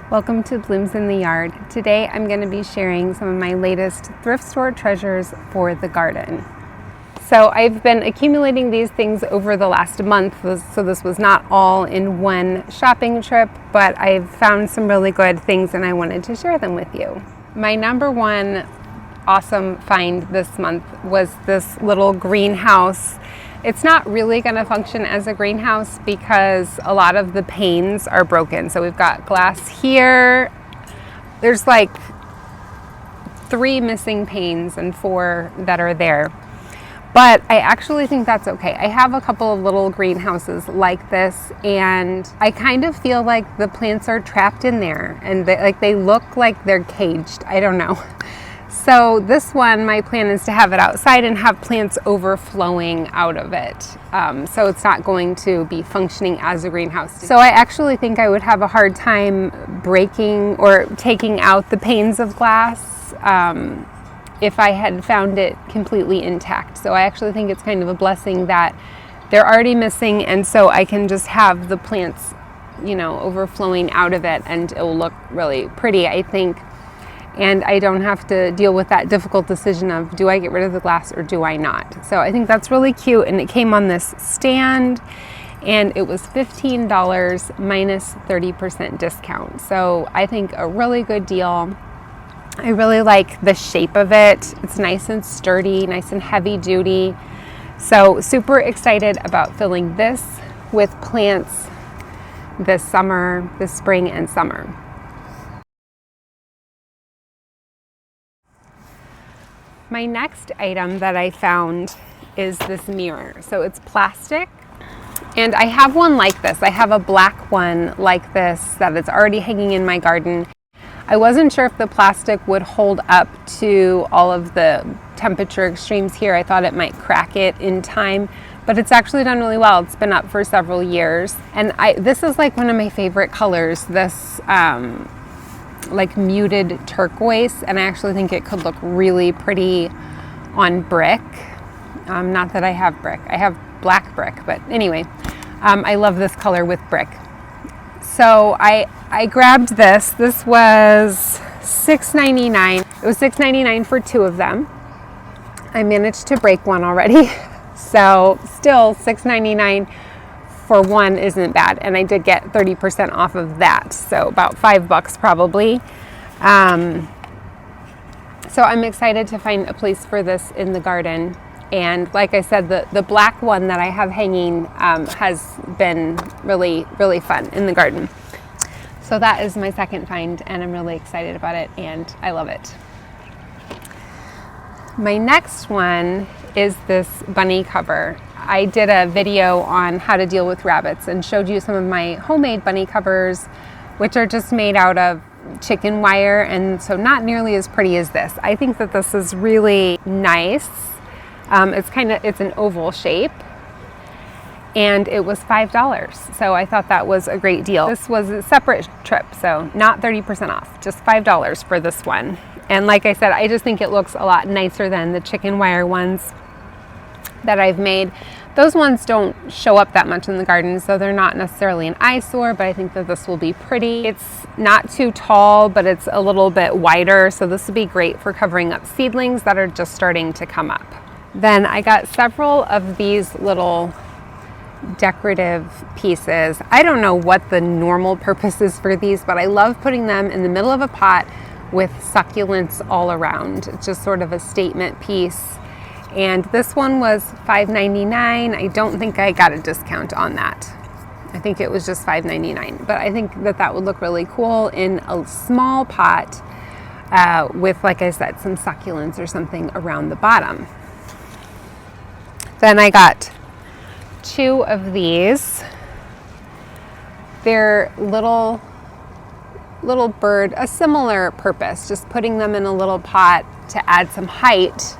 Welcome to Blooms in the Yard. Today I'm going to be sharing some of my latest thrift store treasures for the garden. So I've been accumulating these things over the last month, so this was not all in one shopping trip, but I've found some really good things and I wanted to share them with you. My number one awesome find this month was this little greenhouse. It's not really going to function as a greenhouse because a lot of the panes are broken. So we've got glass here. There's like 3 missing panes and 4 that are there. But I actually think that's okay. I have a couple of little greenhouses like this, and I kind of feel like the plants are trapped in there and they look like they're caged. I don't know. So this one, my plan is to have it outside and have plants overflowing out of it. So it's not going to be functioning as a greenhouse. So I actually think I would have a hard time breaking or taking out the panes of glass if I had found it completely intact. So I actually think it's kind of a blessing that they're already missing, and so I can just have the plants, overflowing out of it, and it will look really pretty, I think. And I don't have to deal with that difficult decision of, do I get rid of the glass or do I not? So I think that's really cute, and it came on this stand, and it was $15 minus 30% discount. So I think a really good deal. I really like the shape of it. It's nice and sturdy, nice and heavy duty. So super excited about filling this with plants this spring and summer. My next item that I found is this mirror. So it's plastic, and I have one like this. I have a black one like this that is already hanging in my garden. I wasn't sure if the plastic would hold up to all of the temperature extremes here. I thought it might crack it in time, but it's actually done really well. It's been up for several years, and this is like one of my favorite colors, this like muted turquoise, and I actually think it could look really pretty on brick. Not that I have brick, I have black brick, but anyway, I love this color with brick. So I grabbed this. This was $6.99. It was $6.99 for 2 of them. I managed to break one already, so still $6.99 for one isn't bad, and I did get 30% off of that, so about $5 probably. So I'm excited to find a place for this in the garden, and like I said, the black one that I have hanging has been really, really fun in the garden. So that is my second find, and I'm really excited about it, and I love it. My next one is this bunny cover. I did a video on how to deal with rabbits and showed you some of my homemade bunny covers, which are just made out of chicken wire, and so not nearly as pretty as this. I think that this is really nice. It's an oval shape, and it was $5. So I thought that was a great deal. This was a separate trip, so not 30% off, just $5 for this one. And like I said, I just think it looks a lot nicer than the chicken wire ones that I've made. Those ones don't show up that much in the garden, so they're not necessarily an eyesore, but I think that this will be pretty. It's not too tall, but it's a little bit wider, so this would be great for covering up seedlings that are just starting to come up. Then I got several of these little decorative pieces. I don't know what the normal purpose is for these, but I love putting them in the middle of a pot with succulents all around. It's just sort of a statement piece. And this one was $5.99. I don't think I got a discount on that. I think it was just $5.99. But I think that would look really cool in a small pot with, like I said, some succulents or something around the bottom. Then I got 2 of these. They're little bird, a similar purpose, just putting them in a little pot to add some height.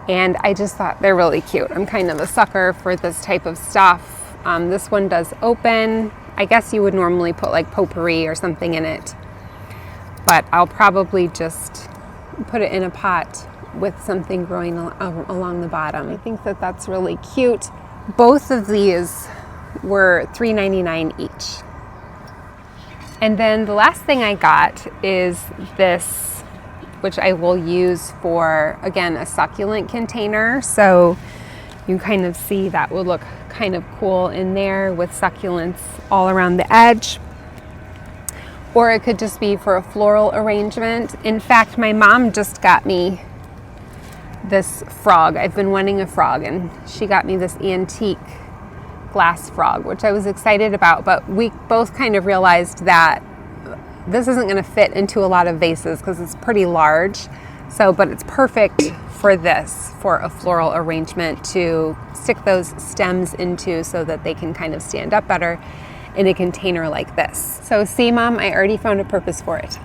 And I just thought they're really cute. I'm kind of a sucker for this type of stuff. This one does open. I guess you would normally put like potpourri or something in it, but I'll probably just put it in a pot with something growing along the bottom. I think that that's really cute. Both of these were $3.99 each. And then the last thing I got is this, which I will use for, again, a succulent container. So you kind of see that would look kind of cool in there with succulents all around the edge. Or it could just be for a floral arrangement. In fact, my mom just got me this frog. I've been wanting a frog, and she got me this antique glass frog, which I was excited about, but we both kind of realized that this isn't going to fit into a lot of vases because it's pretty large. So, but it's perfect for this, for a floral arrangement to stick those stems into so that they can kind of stand up better in a container like this. So see, Mom, I already found a purpose for it.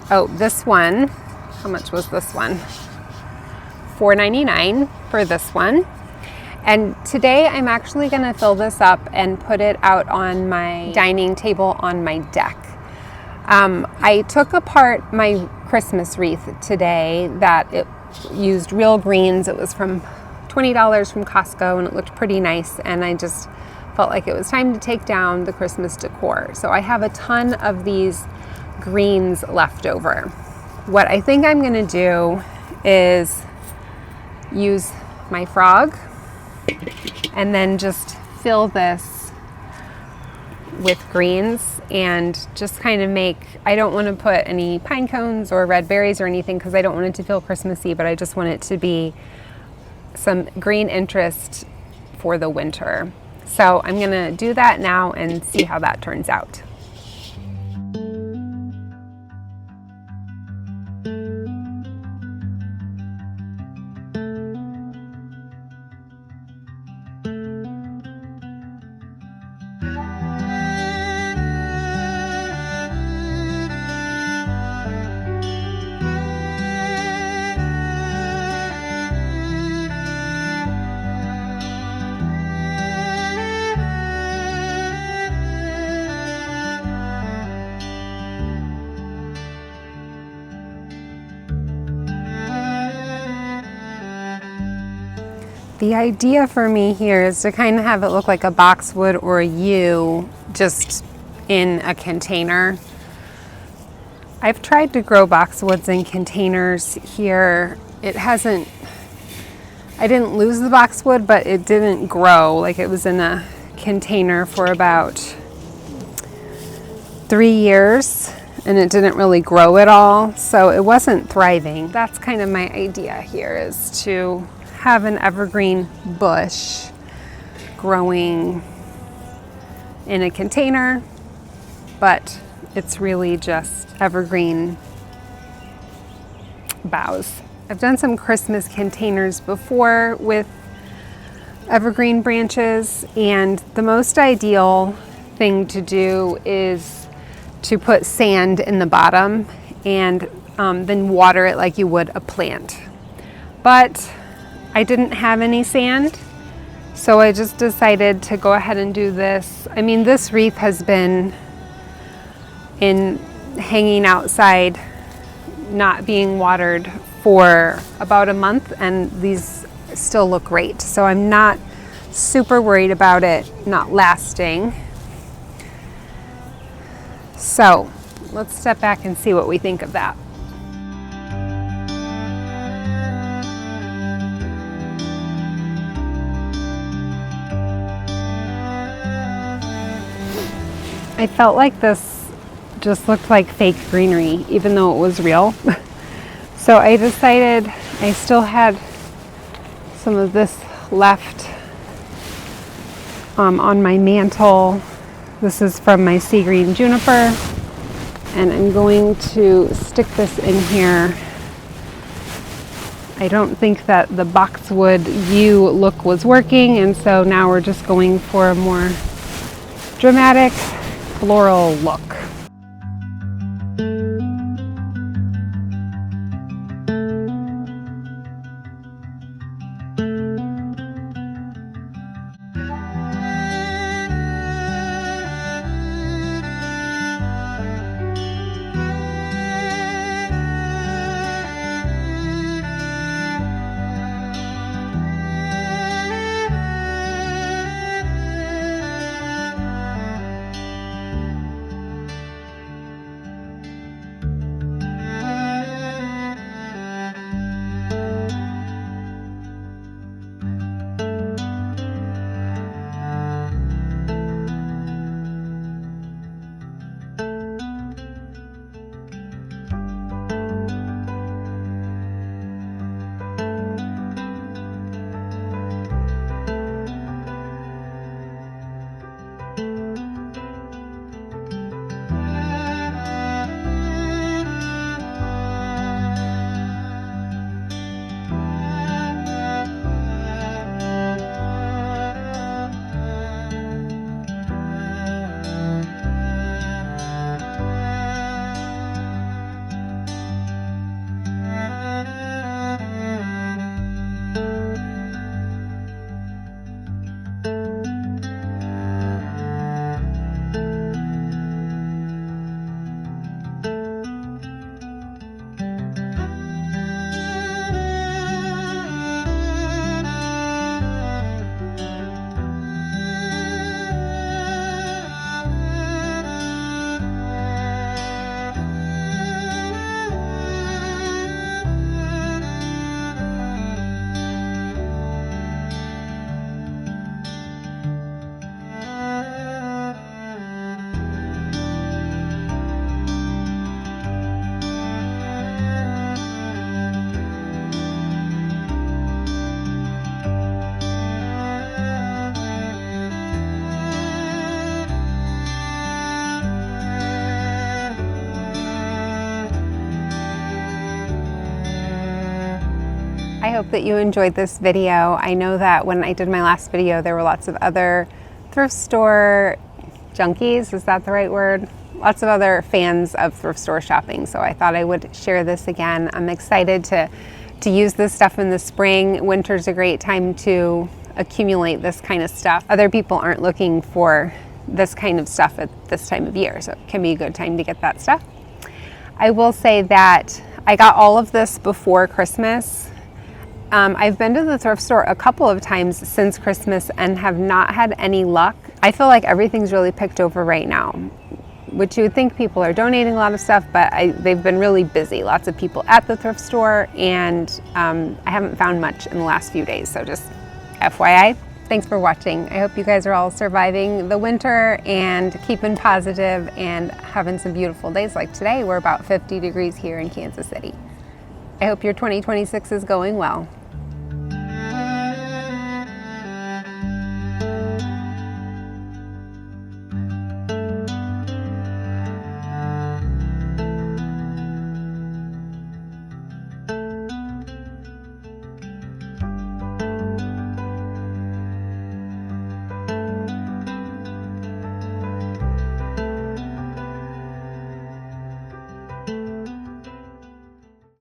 Oh, this one, how much was this one? $4.99 for this one. And today I'm actually going to fill this up and put it out on my dining table on my deck. I took apart my Christmas wreath today that it used real greens. It was from $20 from Costco, and it looked pretty nice, and I just felt like it was time to take down the Christmas decor. So I have a ton of these greens left over. What I think I'm going to do is use my frog and then just fill this with greens and just kind of make, I don't want to put any pine cones or red berries or anything because I don't want it to feel Christmassy, but I just want it to be some green interest for the winter. So I'm going to do that now and see how that turns out. The idea for me here is to kind of have it look like a boxwood or a U just in a container. I've tried to grow boxwoods in containers here. It hasn't, I didn't lose the boxwood, but it didn't grow. Like, it was in a container for about 3 years and it didn't really grow at all. So it wasn't thriving. That's kind of my idea here, is to have an evergreen bush growing in a container, but it's really just evergreen boughs. I've done some Christmas containers before with evergreen branches, and the most ideal thing to do is to put sand in the bottom and then water it like you would a plant. But I didn't have any sand, so I just decided to go ahead and do this. I mean, this wreath has been hanging outside, not being watered for about a month, and these still look great. So I'm not super worried about it not lasting. So let's step back and see what we think of that. I felt like this just looked like fake greenery, even though it was real. So I decided, I still had some of this left on my mantle. This is from my sea green juniper, and I'm going to stick this in here. I don't think that the boxwood U look was working, and so now we're just going for a more dramatic floral look. I hope that you enjoyed this video. I know that when I did my last video, there were lots of other thrift store junkies, is that the right word? Lots of other fans of thrift store shopping, so I thought I would share this again. I'm excited to use this stuff in the spring. Winter's a great time to accumulate this kind of stuff. Other people aren't looking for this kind of stuff at this time of year, so it can be a good time to get that stuff. I will say that I got all of this before Christmas. I've been to the thrift store a couple of times since Christmas and have not had any luck. I feel like everything's really picked over right now, which you would think people are donating a lot of stuff, but they've been really busy. Lots of people at the thrift store, and I haven't found much in the last few days, so just FYI. Thanks for watching. I hope you guys are all surviving the winter and keeping positive and having some beautiful days like today. We're about 50 degrees here in Kansas City. I hope your 2026 is going well.